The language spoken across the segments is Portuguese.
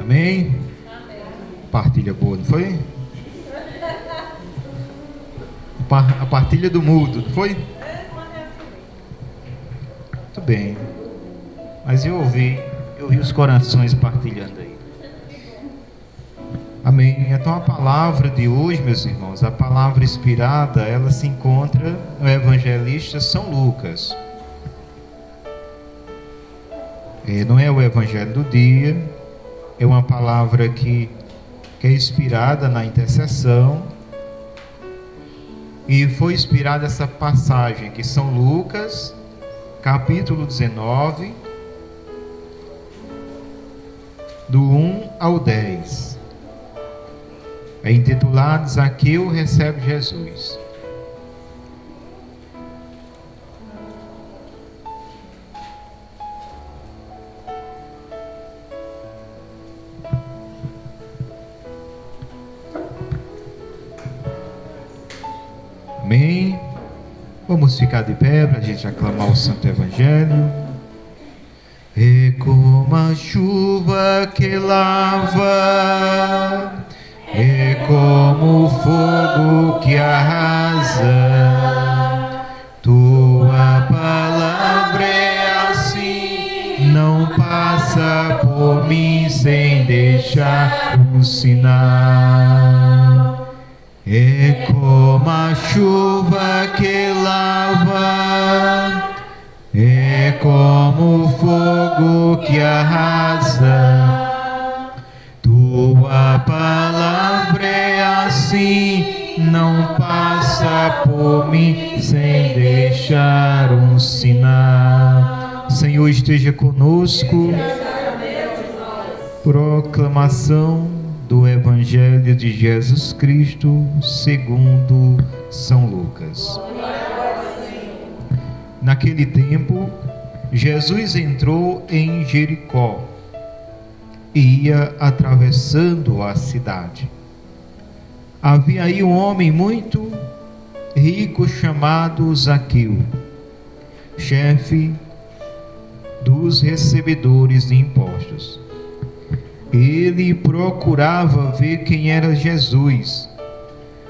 Amém? Partilha boa, não foi? A partilha do mudo, não foi? Muito bem. Mas eu ouvi os corações partilhando aí. Amém. Então a palavra de hoje, meus irmãos, a palavra inspirada, ela se encontra no evangelista São Lucas. Não é o evangelho do dia, é uma palavra que é inspirada na intercessão, e foi inspirada essa passagem que São Lucas, capítulo 19, do 1 ao 10. É intitulado Zaqueu recebe Jesus. Amém? Vamos ficar de pé para a gente aclamar o Santo Evangelho. E como a chuva que lava, e como o fogo que arrasa, tua palavra é assim, não passa por mim sem deixar um sinal. É como a chuva que lava, é como o fogo que arrasa, tua palavra é assim, não passa por mim sem deixar um sinal. Senhor esteja conosco. Proclamação do Evangelho de Jesus Cristo segundo São Lucas. Naquele tempo, Jesus entrou em Jericó e ia atravessando a cidade. Havia aí um homem muito rico chamado Zaqueu, chefe dos recebedores de impostos. Ele procurava ver quem era Jesus,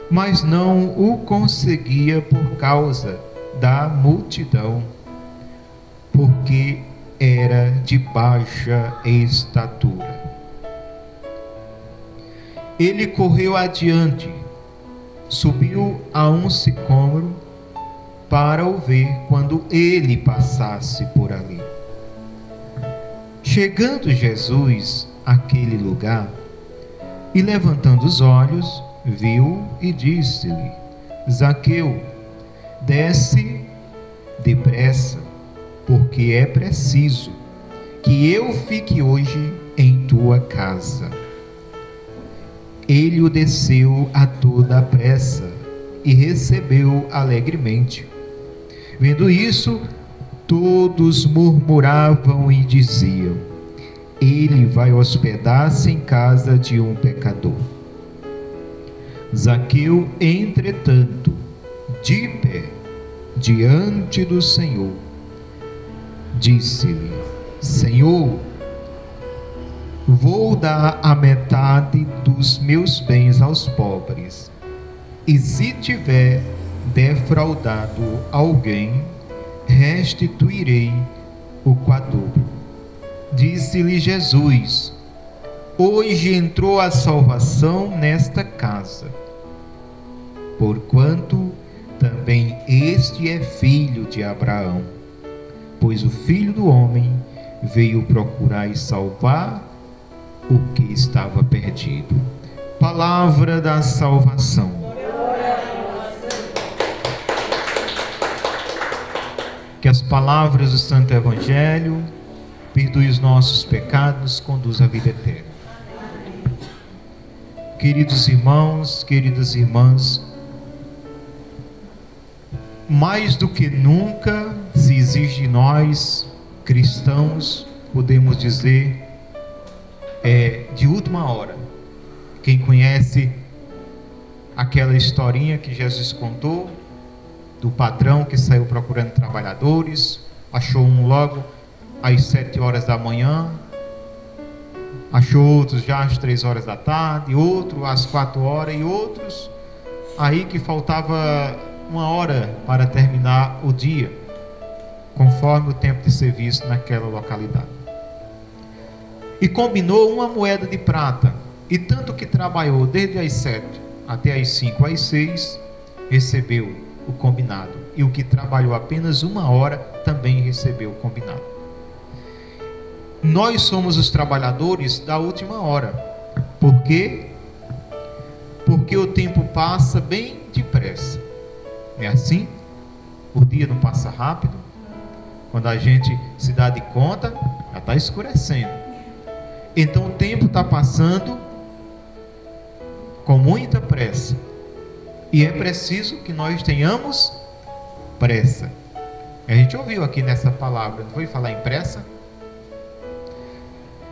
mas não o conseguia por causa da multidão, porque era de baixa estatura. Ele correu adiante, subiu a um sicômoro para o ver quando ele passasse por ali. Chegando Jesus àquele lugar, e levantando os olhos, viu e disse-lhe: Zaqueu, desce depressa, porque é preciso que eu fique hoje em tua casa. Ele o desceu a toda a pressa e recebeu alegremente. Vendo isso, todos murmuravam e diziam: ele vai hospedar-se em casa de um pecador. Zaqueu, entretanto, de pé diante do Senhor, disse-lhe: Senhor, vou dar a metade dos meus bens aos pobres, e se tiver defraudado alguém, restituirei o quadruplo. Disse-lhe Jesus: hoje entrou a salvação nesta casa, porquanto também este é filho de Abraão, pois o Filho do Homem veio procurar e salvar o que estava perdido. Palavra da salvação. Que as palavras do Santo Evangelho perdoe os nossos pecados, conduz à vida eterna. Queridos irmãos, queridas irmãs, mais do que nunca se exige de nós, cristãos, podemos dizer, de última hora. Quem conhece aquela historinha que Jesus contou, do patrão que saiu procurando trabalhadores, achou um logo às 7 horas da manhã, achou outros já às 3 horas da tarde, outro às 4 horas e outros aí que faltava 1 hora para terminar o dia, conforme o tempo de serviço naquela localidade. E combinou 1 moeda de prata, e tanto que trabalhou desde as 7 até as 5, às 6, recebeu o combinado, e o que trabalhou apenas 1 hora também recebeu o combinado. Nós somos os trabalhadores da última hora. Por quê? Porque o tempo passa bem depressa. Não é assim? O dia não passa rápido. Quando a gente se dá de conta, já está escurecendo. Então o tempo está passando com muita pressa. E é preciso que nós tenhamos pressa. A gente ouviu aqui nessa palavra, não foi falar em pressa?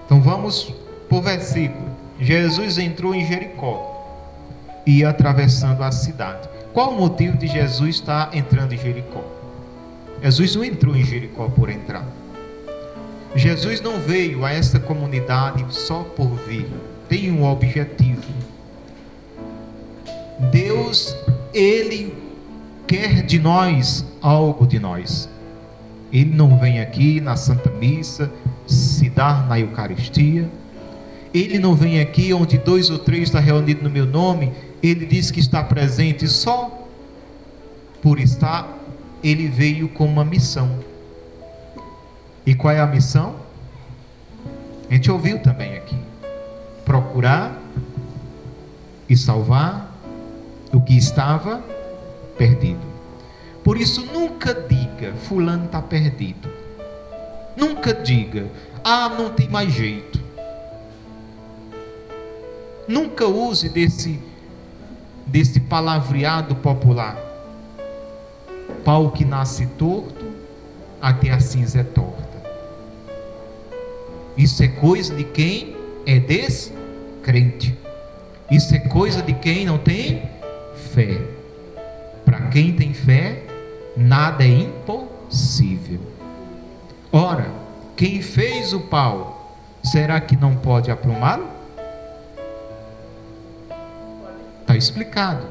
Então vamos por versículo. Jesus entrou em Jericó e ia atravessando a cidade. Qual o motivo de Jesus estar entrando em Jericó? Jesus não entrou em Jericó por entrar. Jesus não veio a essa comunidade só por vir. Tem um objetivo. Deus, Ele quer de nós algo de nós. Ele não vem aqui na Santa Missa se dar na Eucaristia. Ele não vem aqui onde 2 ou 3 estão reunidos no meu nome. Ele diz que está presente só por estar. Ele veio com uma missão. E qual é a missão? A gente ouviu também aqui: procurar e salvar o que estava perdido. Por isso nunca diga fulano está perdido. Nunca diga, não tem mais jeito. Nunca use desse palavreado popular: pau que nasce torto, até a cinza é torta. Isso é coisa de quem é descrente. Isso é coisa de quem não tem fé. Para quem tem fé, nada é impossível. Ora, quem fez o pau, será que não pode aprumá-lo? Está explicado.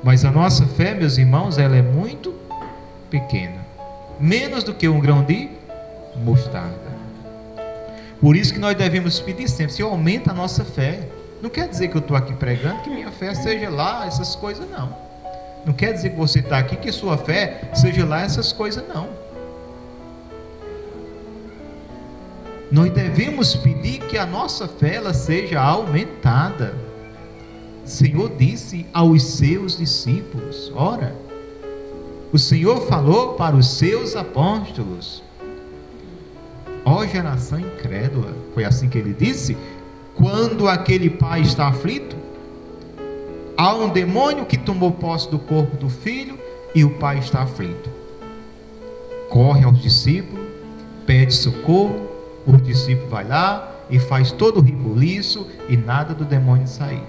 Mas a nossa fé, meus irmãos, ela é muito pequena. Menos do que um grão de mostarda. Por isso que nós devemos pedir sempre: Senhor, aumenta a nossa fé. Não quer dizer que eu estou aqui pregando que minha fé seja lá essas coisas, não. Não quer dizer que você está aqui que sua fé seja lá essas coisas, não. Nós devemos pedir que a nossa fé ela seja aumentada. O Senhor disse aos seus discípulos: ora, o Senhor falou para os seus apóstolos: ó geração incrédula. Foi assim que ele disse: quando aquele pai está aflito, há um demônio que tomou posse do corpo do filho e o pai está aflito. Corre aos discípulos, pede socorro. O discípulo vai lá e faz todo o rebuliço e nada do demônio sair.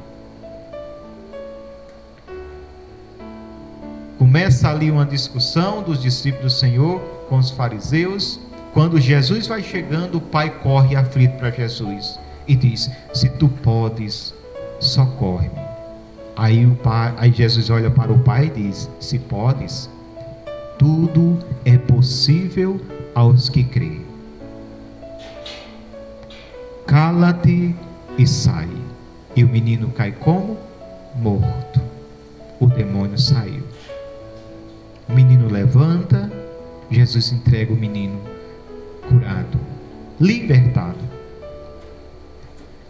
Começa ali uma discussão dos discípulos do Senhor com os fariseus. Quando Jesus vai chegando, o pai corre aflito para Jesus e diz: se tu podes, socorre-me. Aí Jesus olha para o pai e diz: se podes, tudo é possível aos que creem. Cala-te e sai. E o menino cai como? Morto. O demônio saiu. O menino levanta. Jesus entrega o menino curado, libertado.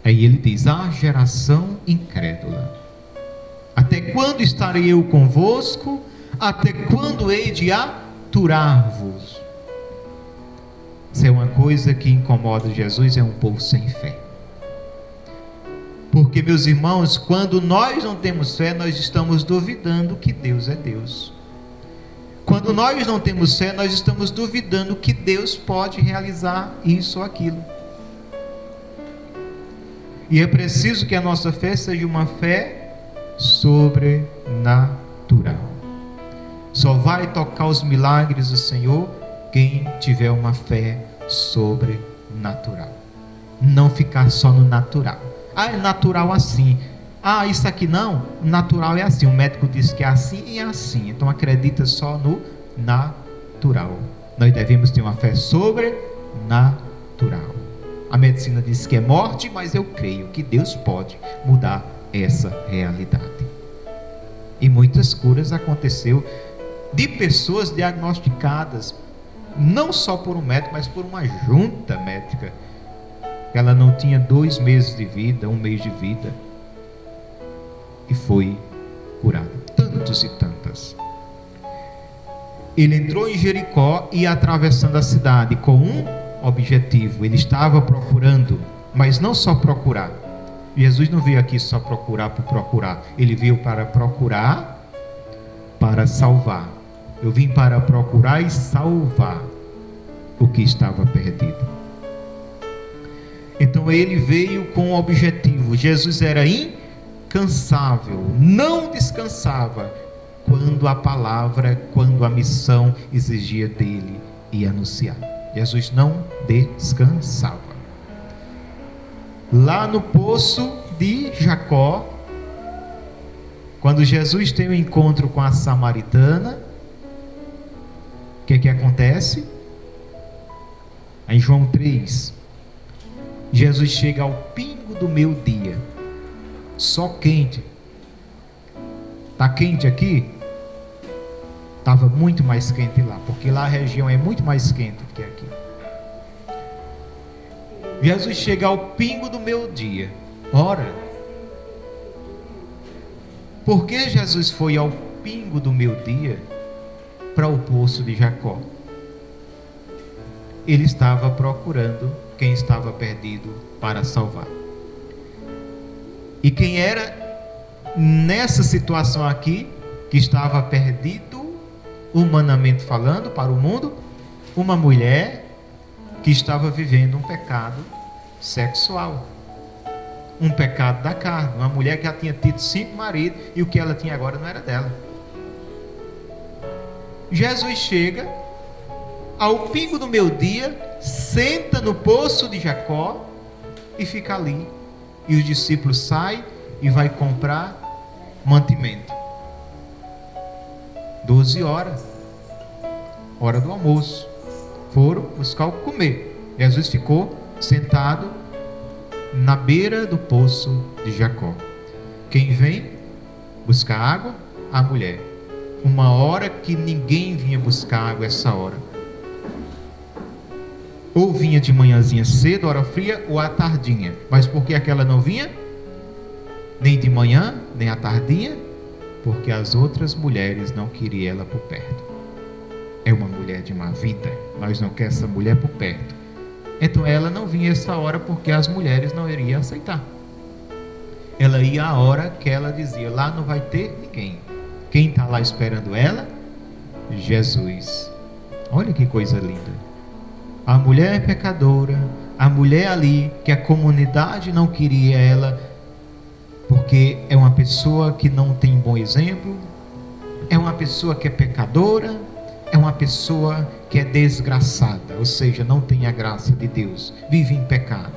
Aí ele diz: geração incrédula, até quando estarei eu convosco? Até quando hei de aturar-vos? Isso é uma coisa que incomoda Jesus, é um povo sem fé. Porque, meus irmãos, quando nós não temos fé, nós estamos duvidando que Deus é Deus. Quando nós não temos fé, nós estamos duvidando que Deus pode realizar isso ou aquilo. E é preciso que a nossa fé seja uma fé sobrenatural. Só vai tocar os milagres do Senhor quem tiver uma fé sobrenatural. Não ficar só no natural. É natural assim. Isso aqui não, natural é assim. O médico disse que é assim e é assim. Então acredita só no natural. Nós devemos ter uma fé sobrenatural. A medicina diz que é morte, mas eu creio que Deus pode mudar essa realidade. E muitas curas aconteceu de pessoas diagnosticadas, não só por um médico, mas por uma junta médica. Ela não tinha 2 meses de vida, 1 mês de vida, e foi curada. Tantos e tantas. Ele entrou em Jericó e ia atravessando a cidade com um objetivo. Ele estava procurando, mas não só procurar. Jesus não veio aqui só procurar por procurar. Ele veio para procurar, para salvar. Eu vim para procurar e salvar o que estava perdido. Então ele veio com um objetivo. Jesus era incansável, não descansava quando a palavra, quando a missão exigia dele e anunciar. Jesus não descansava. Lá no poço de Jacó, quando Jesus tem um encontro com a samaritana, o que acontece? Em João 3, Jesus chega ao pingo do meio-dia, só quente. Está quente aqui? Estava muito mais quente lá, porque lá a região é muito mais quente do que aqui. Jesus chega ao pingo do meio-dia. Ora, por que Jesus foi ao pingo do meio-dia para o poço de Jacó? Ele estava procurando quem estava perdido para salvar. E quem era nessa situação aqui, que estava perdido, humanamente falando, para o mundo? Uma mulher que estava vivendo um pecado sexual, um pecado da carne, uma mulher que já tinha tido 5 maridos e o que ela tinha agora não era dela. Jesus chega ao pingo do meio-dia, senta no poço de Jacó e fica ali. E os discípulos saem e vai comprar mantimento. 12 horas, hora do almoço. Foram buscar o comer. Jesus ficou sentado na beira do poço de Jacó. Quem vem buscar água? A mulher. Uma hora que ninguém vinha buscar água essa hora. Ou vinha de manhãzinha cedo, hora fria, ou à tardinha. Mas por que aquela não vinha? Nem de manhã, nem à tardinha? Porque as outras mulheres não queriam ela por perto. É uma mulher de má vida. Nós não queremos essa mulher por perto. Então ela não vinha essa hora porque as mulheres não iriam aceitar. Ela ia a hora que ela dizia, lá não vai ter ninguém. Quem está lá esperando ela? Jesus. Olha que coisa linda. A mulher pecadora, a mulher ali que a comunidade não queria ela, porque é uma pessoa que não tem bom exemplo, é uma pessoa que é pecadora, é uma pessoa que é desgraçada, ou seja, não tem a graça de Deus, vive em pecado.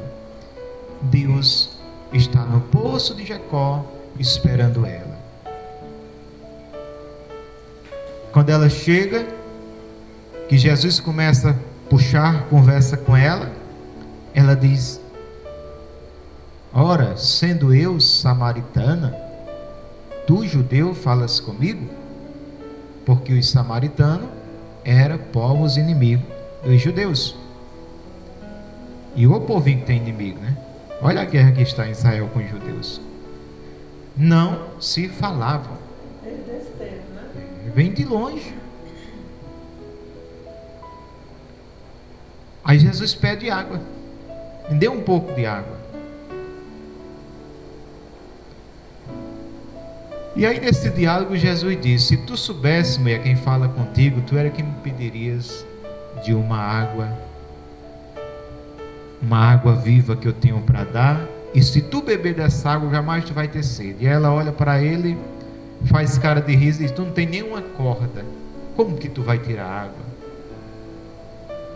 Deus está no poço de Jacó esperando ela. Quando ela chega, que Jesus começa a puxar conversa com ela, ela diz, ora, sendo eu samaritana, tu judeu falas comigo? Porque os samaritanos eram povos inimigos dos judeus. E o povinho que tem inimigo, né? Olha a guerra que está em Israel com os judeus. Não se falavam. Vem de longe. Aí Jesus pede água. Me dê um pouco de água. E aí nesse diálogo Jesus disse: se tu soubesse, mulher, quem fala contigo, tu era quem me pedirias de uma água viva que eu tenho para dar, e se tu beber dessa água, jamais tu vai ter sede. E ela olha para ele, faz cara de riso e diz: tu não tem nenhuma corda, como que tu vai tirar água?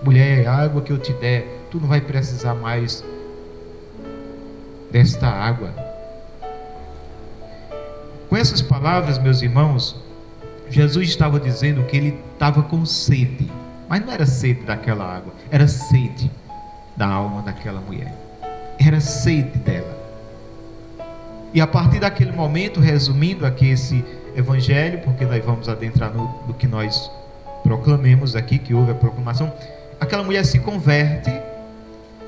Mulher, a água que eu te der, tu não vai precisar mais desta água. Com essas palavras, meus irmãos, Jesus estava dizendo que ele estava com sede, mas não era sede daquela água, era sede da alma daquela mulher, era sede dela. E a partir daquele momento, resumindo aqui esse evangelho, porque nós vamos adentrar no que nós proclamemos aqui, que houve a proclamação, aquela mulher se converte,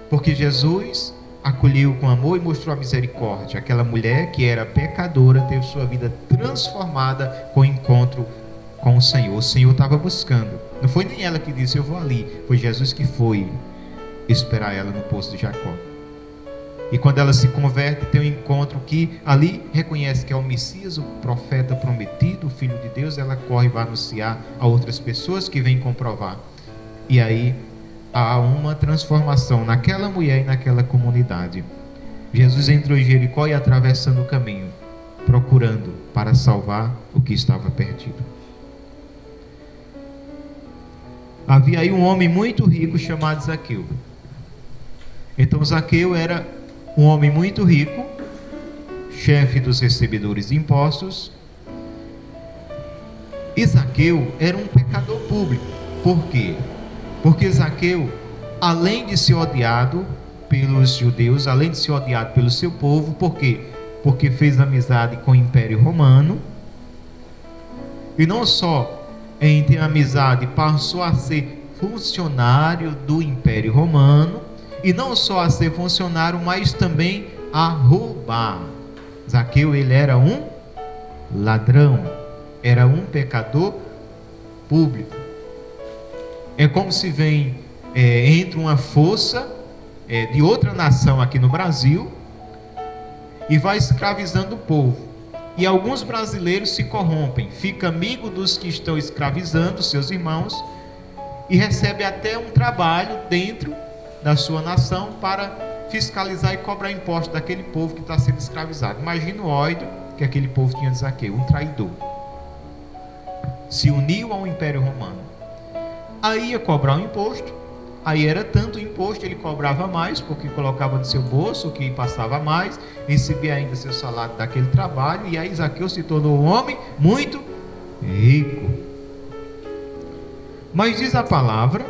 porque Jesus acolheu com amor e mostrou a misericórdia. Aquela mulher que era pecadora teve sua vida transformada com o encontro com o Senhor. O Senhor estava buscando, não foi nem ela que disse eu vou ali, foi Jesus que foi esperar ela no poço de Jacó. E quando ela se converte, tem um encontro que ali reconhece que é o Messias, o profeta prometido, o Filho de Deus. Ela corre e vai anunciar a outras pessoas que vêm comprovar. E aí há uma transformação naquela mulher e naquela comunidade. Jesus entrou em Jericó e atravessando o caminho, procurando para salvar o que estava perdido. Havia aí um homem muito rico chamado Zaqueu. Então Zaqueu era um homem muito rico, chefe dos recebedores de impostos. E Zaqueu era um pecador público. Por quê? Porque Zaqueu, além de ser odiado pelos judeus, além de ser odiado pelo seu povo, por quê? Porque fez amizade com o Império Romano. E não só em ter amizade, passou a ser funcionário do Império Romano. E não só a ser funcionário, mas também a roubar. Zaqueu, ele era um ladrão, era um pecador público. É como se entra uma força de outra nação aqui no Brasil e vai escravizando o povo. E alguns brasileiros se corrompem, fica amigo dos que estão escravizando seus irmãos e recebe até um trabalho dentro da sua nação para fiscalizar e cobrar impostos daquele povo que está sendo escravizado. Imagina o ódio que aquele povo tinha de Zaqueu, um traidor. Se uniu ao Império Romano. Aí ia cobrar um imposto, aí era tanto imposto, ele cobrava mais, porque colocava no seu bolso, o que passava mais, recebia ainda seu salário daquele trabalho, e aí Zaqueu se tornou um homem muito rico. Mas diz a palavra,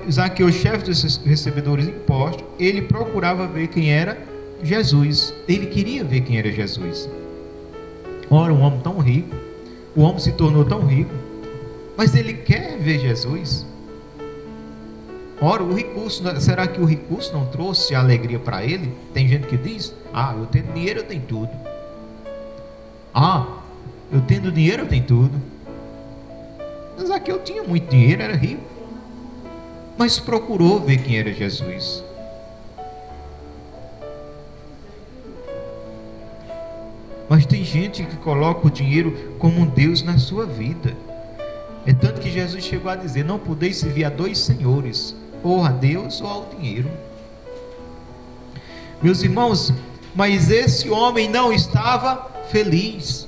Zaqueu, chefe dos recebedores de impostos, ele procurava ver quem era Jesus, ele queria ver quem era Jesus. Ora, um homem tão rico, o homem se tornou tão rico, mas ele quer ver Jesus. Ora, o recurso, será que o recurso não trouxe alegria para ele? Tem gente que diz: ah, eu tenho dinheiro, eu tenho tudo. Ah, eu tendo dinheiro, eu tenho tudo. Mas aqui eu tinha muito dinheiro, era rico, mas procurou ver quem era Jesus. Mas tem gente que coloca o dinheiro como um Deus na sua vida. É tanto que Jesus chegou a dizer: não podeis servir a dois senhores, ou a Deus ou ao dinheiro. Meus irmãos, mas esse homem não estava feliz.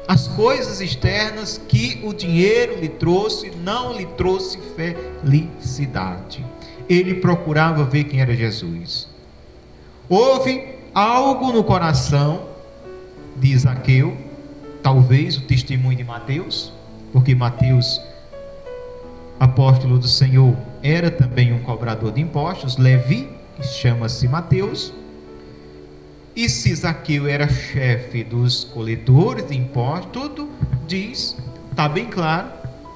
As coisas externas que o dinheiro lhe trouxe não lhe trouxe felicidade. Ele procurava ver quem era Jesus. Houve algo no coração de Zaqueu, talvez o testemunho de Mateus, porque Mateus, apóstolo do Senhor, era também um cobrador de impostos. Levi, que chama-se Mateus. E se Zaqueu era chefe dos coletores de impostos, tudo diz, está bem claro,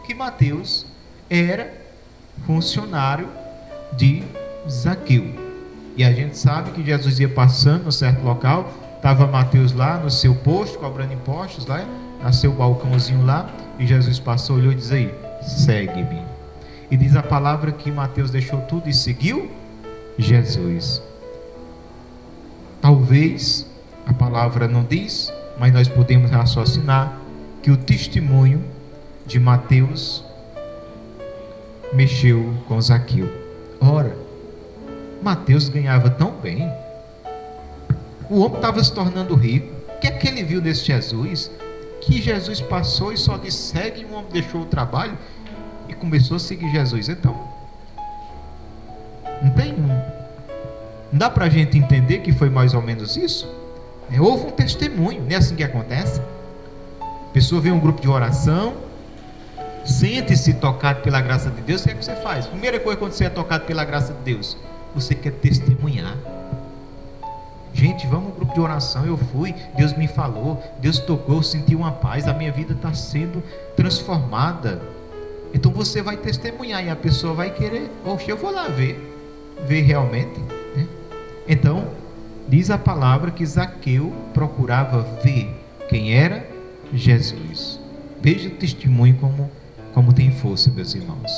que Mateus era funcionário de Zaqueu. E a gente sabe que Jesus ia passando no certo local, estava Mateus lá no seu posto, cobrando impostos, lá, no seu balcãozinho lá, e Jesus passou, olhou e disse: aí, segue-me. E diz a palavra que Mateus deixou tudo e seguiu Jesus. Talvez A palavra não diz, mas nós podemos raciocinar que o testemunho de Mateus mexeu com Zaqueu. Ora, Mateus ganhava tão bem, o homem estava se tornando rico. O que é que ele viu nesse Jesus? Que Jesus passou e só lhe segue, e o homem deixou o trabalho e começou a seguir Jesus. Então, não dá para a gente entender que foi mais ou menos isso? Houve um testemunho, não é assim que acontece? A pessoa vê um grupo de oração, sente-se tocado pela graça de Deus. O que é que você faz? Primeira coisa, quando você é tocado pela graça de Deus, você quer testemunhar. Gente, vamos ao grupo de oração. Eu fui, Deus me falou, Deus tocou, eu senti uma paz, a minha vida está sendo transformada. Então você vai testemunhar e a pessoa vai querer, oxe, eu vou lá ver realmente, né? Então diz a palavra que Zaqueu procurava ver quem era Jesus. Veja o testemunho como tem força, meus irmãos.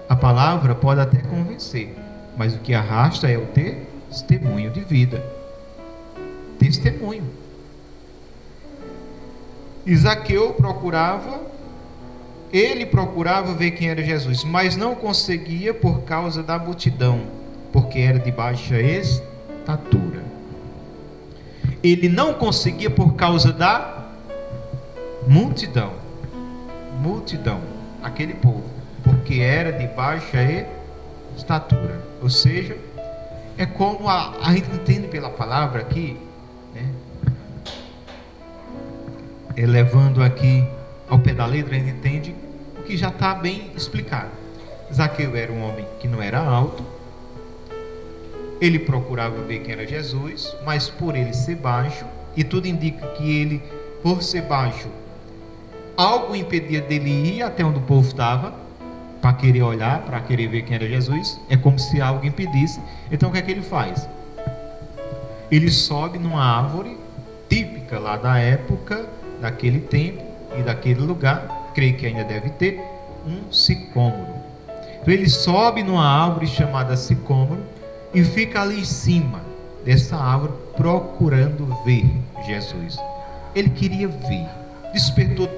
A palavra pode até convencer, mas o que arrasta é o testemunho de vida. Testemunho. E Zaqueu procurava ver quem era Jesus, mas não conseguia por causa da multidão, porque era de baixa estatura. Ele não conseguia por causa da multidão, aquele povo, porque era de baixa estatura. Ou seja, é como a gente entende pela palavra aqui, né? Levando aqui ao pé da letra, a gente entende o que já está bem explicado. Zaqueu era um homem que não era alto, ele procurava ver quem era Jesus, mas por ele ser baixo, e tudo indica que ele, por ser baixo, algo impedia dele ir até onde o povo estava, para querer olhar, para querer ver quem era Jesus. É como se algo impedisse. Então o que é que ele faz? Ele sobe numa árvore típica lá da época, daquele tempo e daquele lugar, creio que ainda deve ter, um sicômoro. Então ele sobe numa árvore chamada sicômoro e fica ali em cima dessa árvore procurando ver Jesus. Ele queria ver. Despertou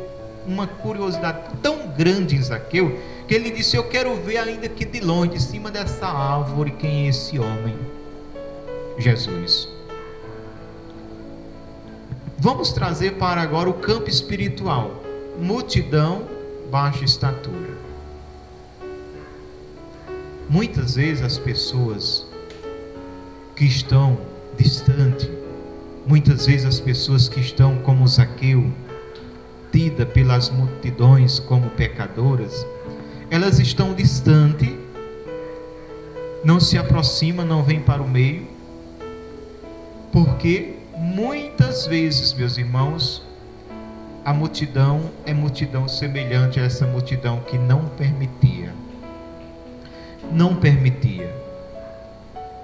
uma curiosidade tão grande em Zaqueu, que ele disse: eu quero ver ainda que de longe, de cima dessa árvore, quem é esse homem, Jesus. Vamos trazer para agora o campo espiritual. Multidão, baixa estatura. Muitas vezes as pessoas que estão distantes, muitas vezes as pessoas que estão como Zaqueu, tida pelas multidões como pecadoras, elas estão distantes, não se aproximam, não vêm para o meio, porque muitas vezes, meus irmãos, a multidão é multidão semelhante a essa multidão que não permitia.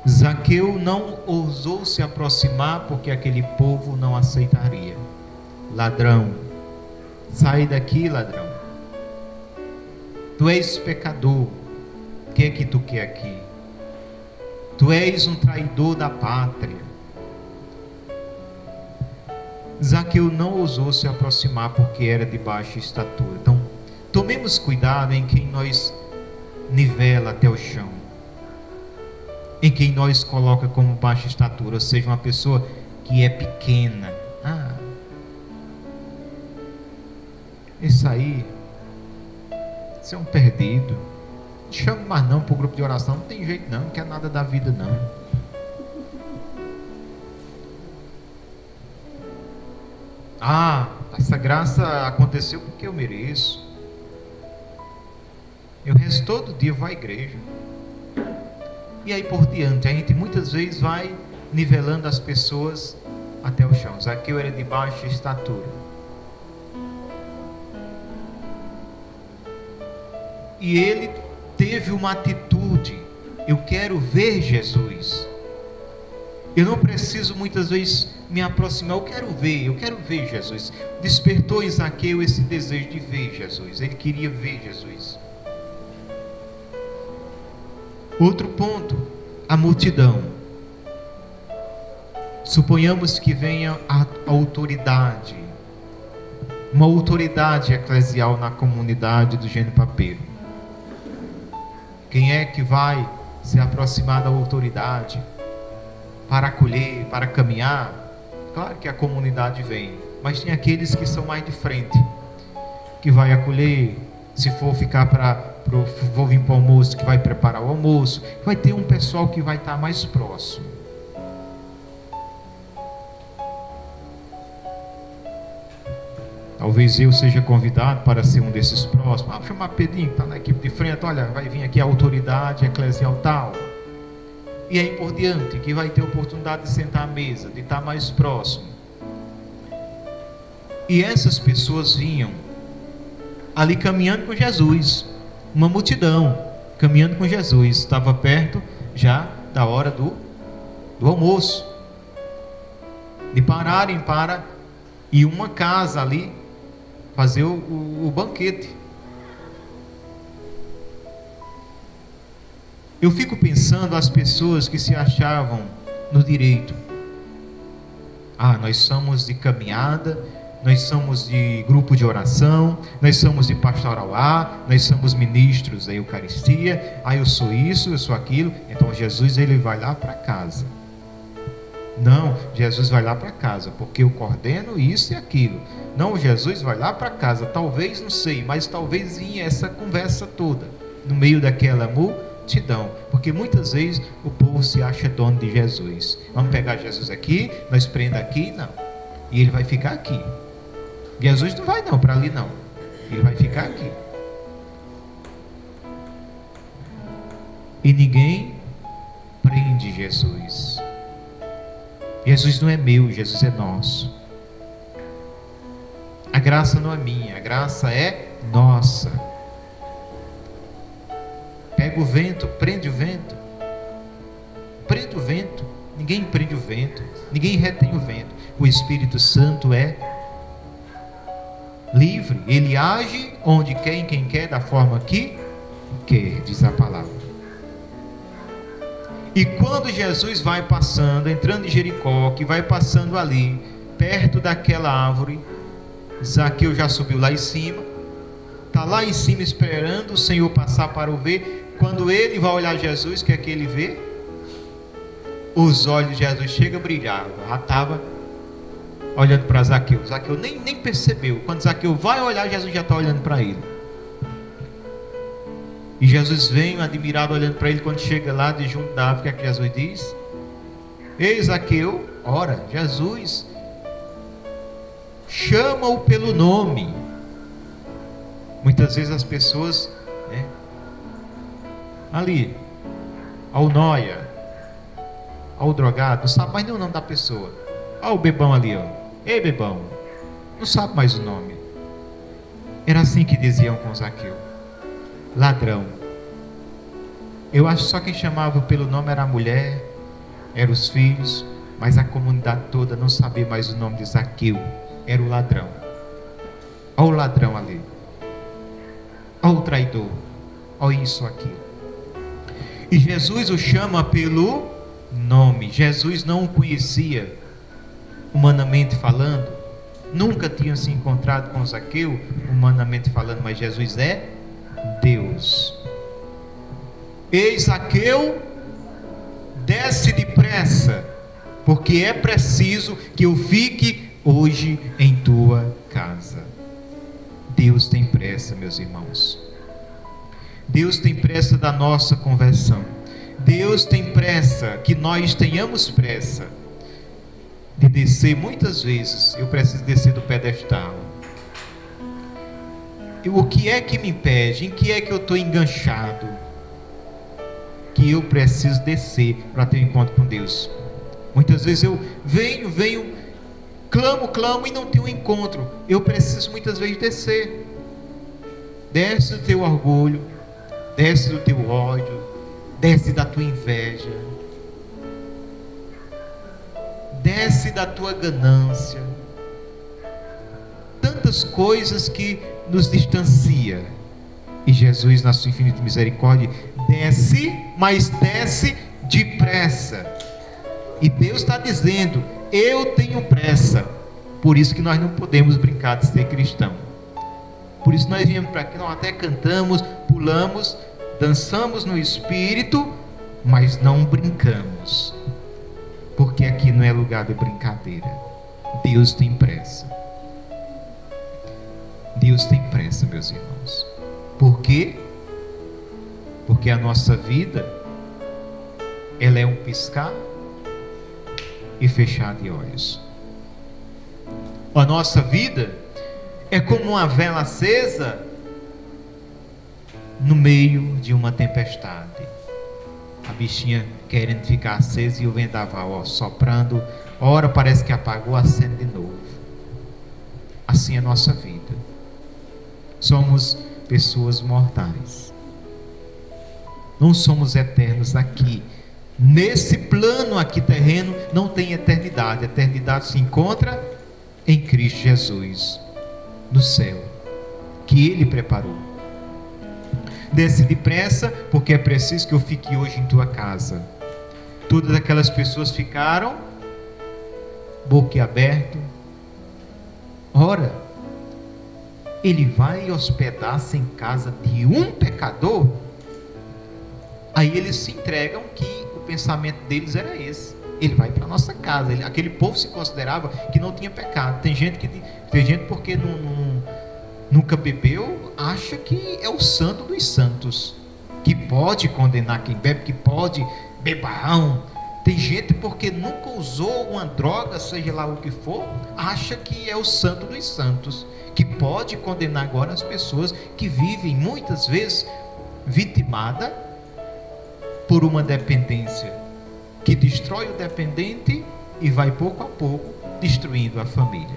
Zaqueu não ousou se aproximar porque aquele povo não aceitaria. Ladrão, sai daqui, ladrão. Tu és pecador. O que é que tu quer aqui? Tu és um traidor da pátria. Zaqueu não ousou se aproximar porque era de baixa estatura. Então, tomemos cuidado em quem nós nivela até o chão, em quem nós coloca como baixa estatura, ou seja, uma pessoa que é pequena. Isso aí, você é um perdido. Não chame mais não para o grupo de oração, não tem jeito não quer nada da vida não. Essa graça aconteceu porque eu mereço. E o resto todo dia vai à igreja. E aí por diante, a gente muitas vezes vai nivelando as pessoas até o chão. Zaqueu era de baixa estatura. E ele teve uma atitude: eu quero ver Jesus. Eu não preciso muitas vezes me aproximar, eu quero ver Jesus. Despertou em Zaqueu esse desejo de ver Jesus. Ele queria ver Jesus. Outro ponto, a multidão. Suponhamos que venha a autoridade, uma autoridade eclesial na comunidade do Gênio Papeiro. Quem é que vai se aproximar da autoridade para acolher, para caminhar? Claro que a comunidade vem, mas tem aqueles que são mais de frente, que vai acolher, se for ficar vou vir para o almoço, que vai preparar o almoço, vai ter um pessoal que vai estar mais próximo. Talvez eu seja convidado para ser um desses próximos. Vou chamar Pedrinho, que está na equipe de frente. Olha, vai vir aqui a autoridade eclesial tal. E aí por diante, que vai ter oportunidade de sentar à mesa, de estar mais próximo. E essas pessoas vinham ali caminhando com Jesus. Uma multidão caminhando com Jesus. Estava perto já da hora do almoço. De pararem para ir uma casa ali fazer o banquete. Eu fico pensando as pessoas que se achavam no direito. Nós somos de caminhada, nós somos de grupo de oração, nós somos de pastoral A, nós somos ministros da Eucaristia, eu sou isso, eu sou aquilo, então Jesus ele vai lá para casa. Não, Jesus vai lá para casa, porque eu coordeno isso e aquilo. Não, Jesus vai lá para casa, talvez, não sei, mas talvez vinha essa conversa toda, no meio daquela multidão, porque muitas vezes o povo se acha dono de Jesus. Vamos pegar Jesus aqui, nós prenda aqui, não, e ele vai ficar aqui. Jesus não vai não, para ali não, ele vai ficar aqui. E ninguém prende Jesus. Jesus não é meu, Jesus é nosso. A graça não é minha, a graça é nossa. Pega o vento, prende o vento. Prende o vento. Ninguém prende o vento, ninguém retém o vento. O Espírito Santo é livre, ele age onde quer, em quem quer, da forma que quer, diz a palavra. E quando Jesus vai passando, entrando em Jericó, que vai passando ali, perto daquela árvore, Zaqueu já subiu lá em cima, está lá em cima esperando o Senhor passar para o ver. Quando ele vai olhar Jesus, o que é que ele vê? Os olhos de Jesus chegam a brilhar, já estava olhando para Zaqueu. Zaqueu nem percebeu, quando Zaqueu vai olhar, Jesus já está olhando para ele. E Jesus vem admirado olhando para ele. Quando chega lá de junto da árvore, o que é que Jesus diz? Ei, Zaqueu, ora, Jesus chama-o pelo nome. Muitas vezes as pessoas, ali, ao nóia, ao drogado, não sabe mais nem o nome da pessoa. Olha o bebão ali, ó. Ei, bebão, não sabe mais o nome. Era assim que diziam com Zaqueu: ladrão. Eu acho que só quem chamava pelo nome era a mulher, eram os filhos, mas a comunidade toda não sabia mais o nome de Zaqueu. Era o ladrão. Olha o ladrão ali, olha o traidor, olha isso, aquilo. E Jesus o chama pelo nome. Jesus não o conhecia humanamente falando, nunca tinha se encontrado com Zaqueu humanamente falando, mas Jesus é Deus. Ei, Zaqueu, desce depressa, porque é preciso que eu fique hoje em tua casa. Deus tem pressa, meus irmãos. Deus tem pressa da nossa conversão. Deus tem pressa que nós tenhamos pressa de descer. Muitas vezes eu preciso descer do pedestal. E o que é que me impede? Em que é que eu estou enganchado? Que eu preciso descer para ter um encontro com Deus. Muitas vezes eu venho, clamo e não tenho um encontro. Eu preciso muitas vezes descer. Desce do teu orgulho, desce do teu ódio, desce da tua inveja, desce da tua ganância, tantas coisas que nos distancia. E Jesus, na sua infinita misericórdia, desce, mas desce depressa. E Deus está dizendo: eu tenho pressa. Por isso que nós não podemos brincar de ser cristão. Por isso nós viemos para aqui, nós até cantamos, pulamos, dançamos no espírito, mas não brincamos. Porque aqui não é lugar de brincadeira. Deus tem pressa. Deus tem pressa, meus irmãos. Por quê? Porque a nossa vida, ela é um piscar e fechar de olhos. A nossa vida é como uma vela acesa no meio de uma tempestade. A bichinha querendo ficar acesa e o vendaval soprando. Ora parece que apagou, acende de novo. Assim é a nossa vida. Somos pessoas mortais. Não somos eternos aqui. Nesse plano aqui terreno não tem eternidade. A eternidade se encontra em Cristo Jesus, no céu, que Ele preparou. Desce depressa, porque é preciso que eu fique hoje em tua casa. Todas aquelas pessoas ficaram boquiaberto. Ora, Ele vai hospedar-se em casa de um pecador? Aí eles se entregam que o pensamento deles era esse. Ele vai para a nossa casa. Aquele povo se considerava que não tinha pecado. Tem gente porque nunca bebeu, acha que é o santo dos santos, que pode condenar quem bebe, que pode bebarrão. Tem gente porque nunca usou uma droga, seja lá o que for, acha que é o santo dos santos, que pode condenar agora as pessoas que vivem muitas vezes vitimada por uma dependência que destrói o dependente e vai pouco a pouco destruindo a família.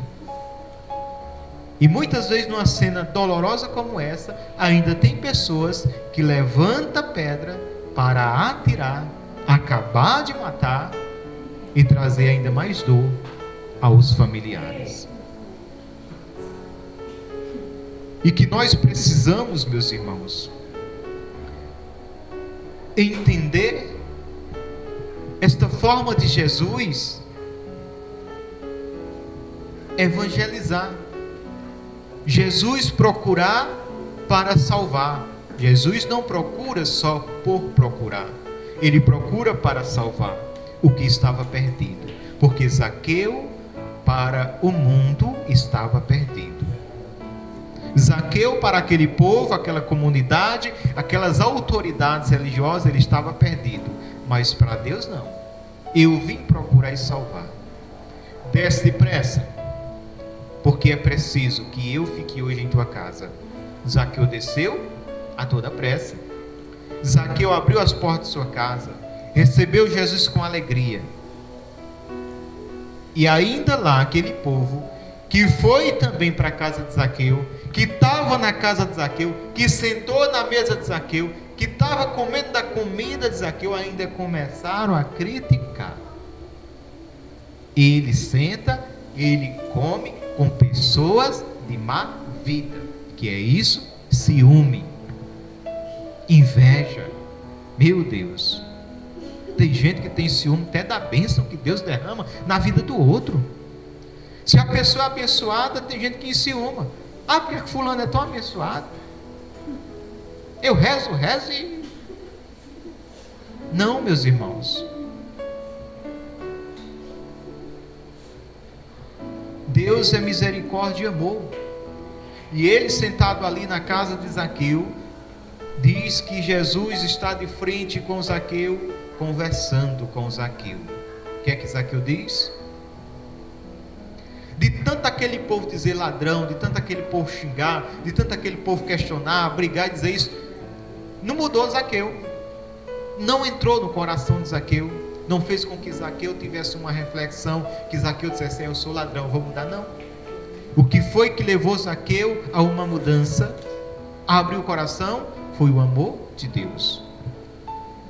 E muitas vezes numa cena dolorosa como essa, ainda tem pessoas que levantam pedra para atirar, acabar de matar e trazer ainda mais dor aos familiares. E que nós precisamos, meus irmãos, entender esta forma de Jesus evangelizar. Jesus procurar para salvar. Jesus não procura só por procurar. Ele procura para salvar o que estava perdido. Porque Zaqueu, para o mundo, estava perdido. Zaqueu, para aquele povo, aquela comunidade, aquelas autoridades religiosas, ele estava perdido. Mas para Deus não. Eu vim procurar e salvar. Desce depressa, porque é preciso que eu fique hoje em tua casa. Zaqueu desceu a toda pressa. Zaqueu abriu as portas de sua casa, recebeu Jesus com alegria. E ainda lá aquele povo que foi também para a casa de Zaqueu, que estava na casa de Zaqueu, que sentou na mesa de Zaqueu, que estava comendo da comida de Zaqueu, ainda começaram a criticar. Ele senta, ele come com pessoas de má vida. Que é isso? Ciúme, inveja. Meu Deus, tem gente que tem ciúme até da bênção que Deus derrama na vida do outro. Se a pessoa é abençoada, tem gente que ciúma. Ah, porque fulano é tão abençoado. Eu rezo e... Não, meus irmãos. Deus é misericórdia e amor. E ele sentado ali na casa de Zaqueu, diz que Jesus está de frente com Zaqueu, conversando com Zaqueu. O que é que Zaqueu diz? De tanto aquele povo dizer ladrão, de tanto aquele povo xingar, de tanto aquele povo questionar, brigar e dizer isso, não mudou Zaqueu. Não entrou no coração de Zaqueu. Não fez com que Zaqueu tivesse uma reflexão, que Zaqueu dissesse, eu sou ladrão, vou mudar, não. O que foi que levou Zaqueu a uma mudança, a abrir o coração, foi o amor de Deus.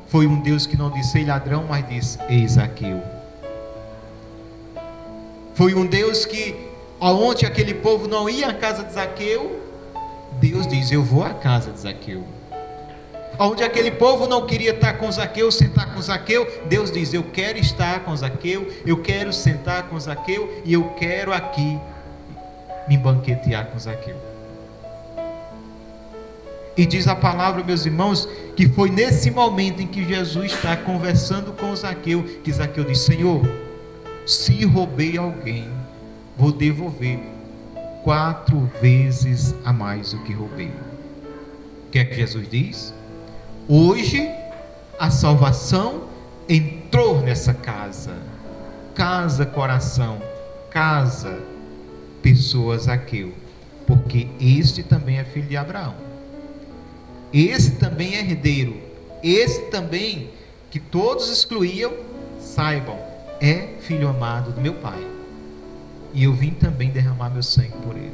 Foi um Deus que não disse, ei ladrão, mas disse, ei Zaqueu. Foi um Deus que, aonde aquele povo não ia à casa de Zaqueu, Deus diz, eu vou à casa de Zaqueu. Onde aquele povo não queria estar com Zaqueu, sentar com Zaqueu, Deus diz: eu quero estar com Zaqueu, eu quero sentar com Zaqueu, e eu quero aqui me banquetear com Zaqueu. E diz a palavra, meus irmãos, que foi nesse momento em que Jesus está conversando com Zaqueu, que Zaqueu diz: Senhor, se roubei alguém, vou devolver 4 vezes a mais do que roubei. O que é que Jesus diz? Hoje a salvação entrou nessa casa. Casa, coração, casa, pessoa, Zaqueu, porque este também é filho de Abraão. Esse também é herdeiro. Esse também, que todos excluíam, saibam, é filho amado do meu Pai. E eu vim também derramar meu sangue por ele,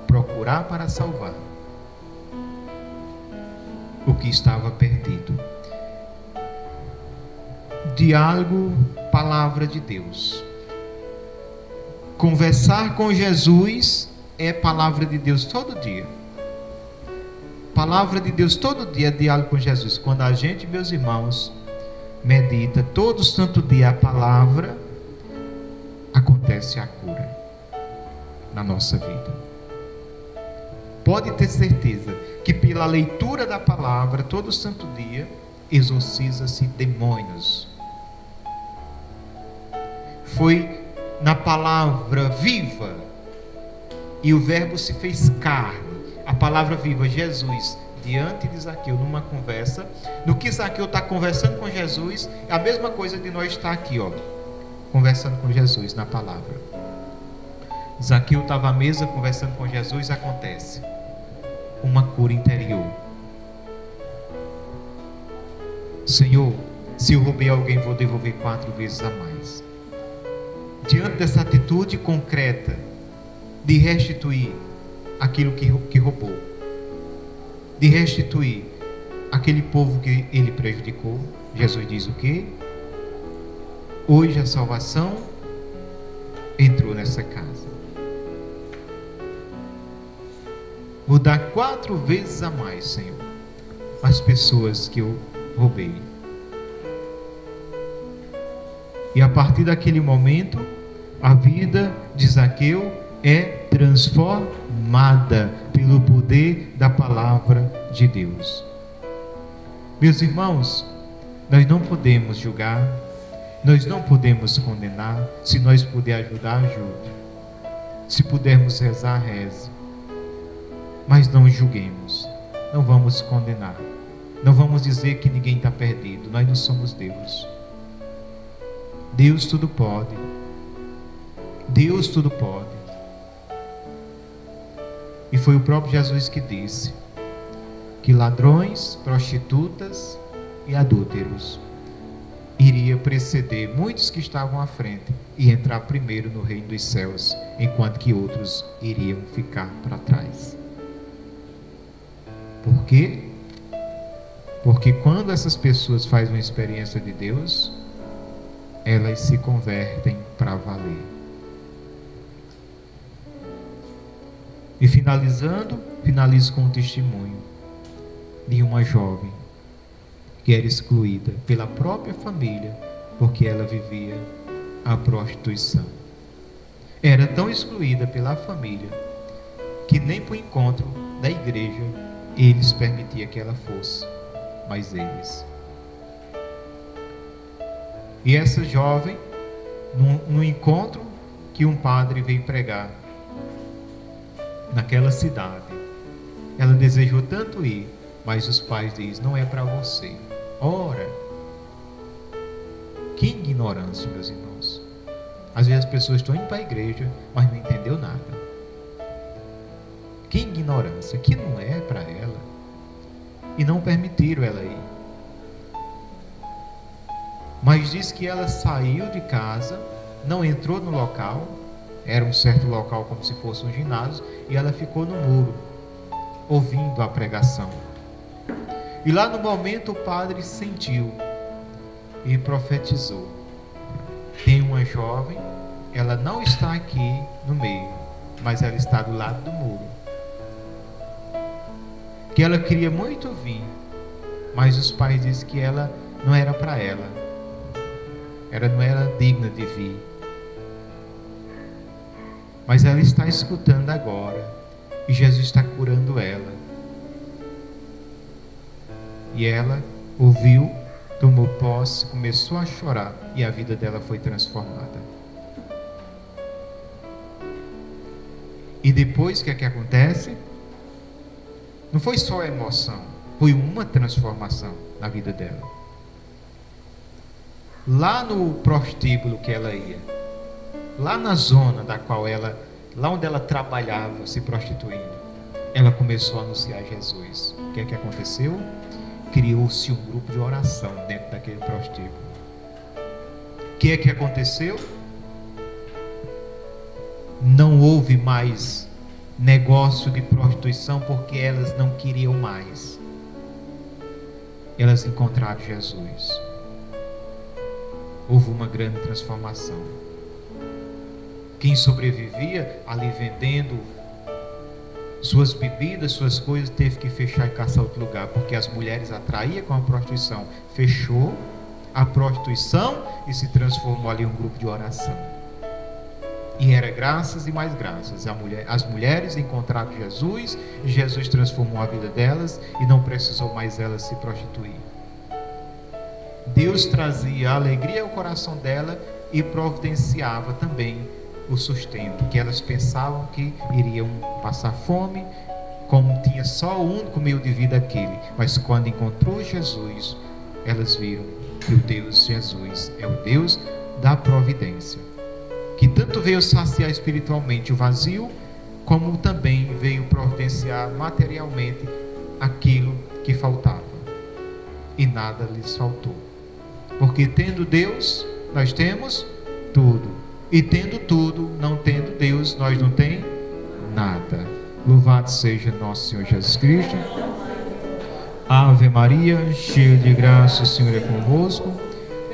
procurar para salvar o que estava perdido. Diálogo, palavra de Deus. Conversar com Jesus é palavra de Deus todo dia. Palavra de Deus todo dia é diálogo com Jesus. Quando a gente, meus irmãos, medita todo santo dia a palavra, acontece a cura na nossa vida. Pode ter certeza que pela leitura da palavra todo santo dia exorciza-se demônios. Foi na palavra viva, e o verbo se fez carne. A palavra viva, Jesus, diante de Zaqueu, numa conversa. No que Zaqueu está conversando com Jesus, é a mesma coisa de nós estar aqui, ó, conversando com Jesus na palavra. Zaqueu estava à mesa conversando com Jesus, acontece uma cura interior. Senhor, se eu roubei alguém, vou devolver 4 vezes a mais. Diante dessa atitude concreta de restituir aquilo que roubou, de restituir aquele povo que ele prejudicou, Jesus diz o quê? Hoje a salvação entrou nessa casa. Vou dar 4 vezes a mais, Senhor, as pessoas que eu roubei. E a partir daquele momento, a vida de Zaqueu é transformada pelo poder da palavra de Deus. Meus irmãos, nós não podemos julgar, nós não podemos condenar. Se nós puder ajudar, ajude. Se pudermos rezar, reze. Mas não julguemos, não vamos condenar, não vamos dizer que ninguém está perdido. Nós não somos Deus. Deus tudo pode. Deus tudo pode. E foi o próprio Jesus que disse que ladrões, prostitutas e adúlteros iria preceder muitos que estavam à frente e entrar primeiro no reino dos céus, enquanto que outros iriam ficar para trás. Por quê? Porque quando essas pessoas fazem uma experiência de Deus, elas se convertem para valer. E finalizo com um testemunho de uma jovem que era excluída pela própria família porque ela vivia a prostituição. Era tão excluída pela família que nem para o encontro da igreja eles permitiam que ela fosse, mas eles. E essa jovem, num encontro que um padre veio pregar naquela cidade, ela desejou tanto ir, mas os pais dizem: não é para você. Ora, que ignorância, meus irmãos. Às vezes as pessoas estão indo para a igreja, mas não entendeu nada. Que ignorância, que não é para ela. E não permitiram ela ir. Mas diz que ela saiu de casa, não entrou no local, era um certo local como se fosse um ginásio, e ela ficou no muro, ouvindo a pregação. E lá no momento o padre sentiu e profetizou: tem uma jovem, ela não está aqui no meio, mas ela está do lado do muro, que ela queria muito vir, Mas os pais dizem que ela não era para ela. Ela não era digna de vir. Mas ela está escutando agora. E Jesus está curando ela. E ela ouviu, tomou posse, começou a chorar. E a vida dela foi transformada. E depois, o que é que acontece? Não foi só a emoção. Foi uma transformação na vida dela. Lá no prostíbulo que ela ia, lá na zona da qual ela, lá onde ela trabalhava se prostituindo, ela começou a anunciar Jesus. O que é que aconteceu? Criou-se um grupo de oração dentro daquele prostíbulo. O que é que aconteceu? Não houve mais negócio de prostituição porque elas não queriam mais. Elas encontraram Jesus. Houve uma grande transformação. Quem sobrevivia ali vendendo suas bebidas, suas coisas, teve que fechar e caçar outro lugar, porque as mulheres atraíam com a prostituição. Fechou a prostituição e se transformou ali em um grupo de oração. E era graças e mais graças. As mulheres encontraram Jesus, e Jesus transformou a vida delas e não precisou mais elas se prostituir. Deus trazia alegria ao coração dela e providenciava também o sustento, que elas pensavam que iriam passar fome, como tinha só o único meio de vida aquele. Mas quando encontrou Jesus, elas viram que o Deus Jesus é o Deus da providência, que tanto veio saciar espiritualmente o vazio, como também veio providenciar materialmente aquilo que faltava. E nada lhes faltou. Porque tendo Deus, nós temos tudo. E tendo tudo, não tendo Deus, nós não temos nada. Louvado seja nosso Senhor Jesus Cristo. Ave Maria, cheia de graça, o Senhor é convosco.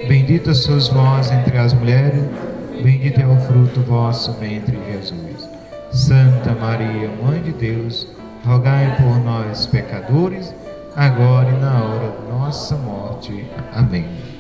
Bendita sois vós entre as mulheres, bendito é o fruto do vosso ventre, Jesus. Santa Maria, Mãe de Deus, rogai por nós, pecadores, agora e na hora de nossa morte. Amém.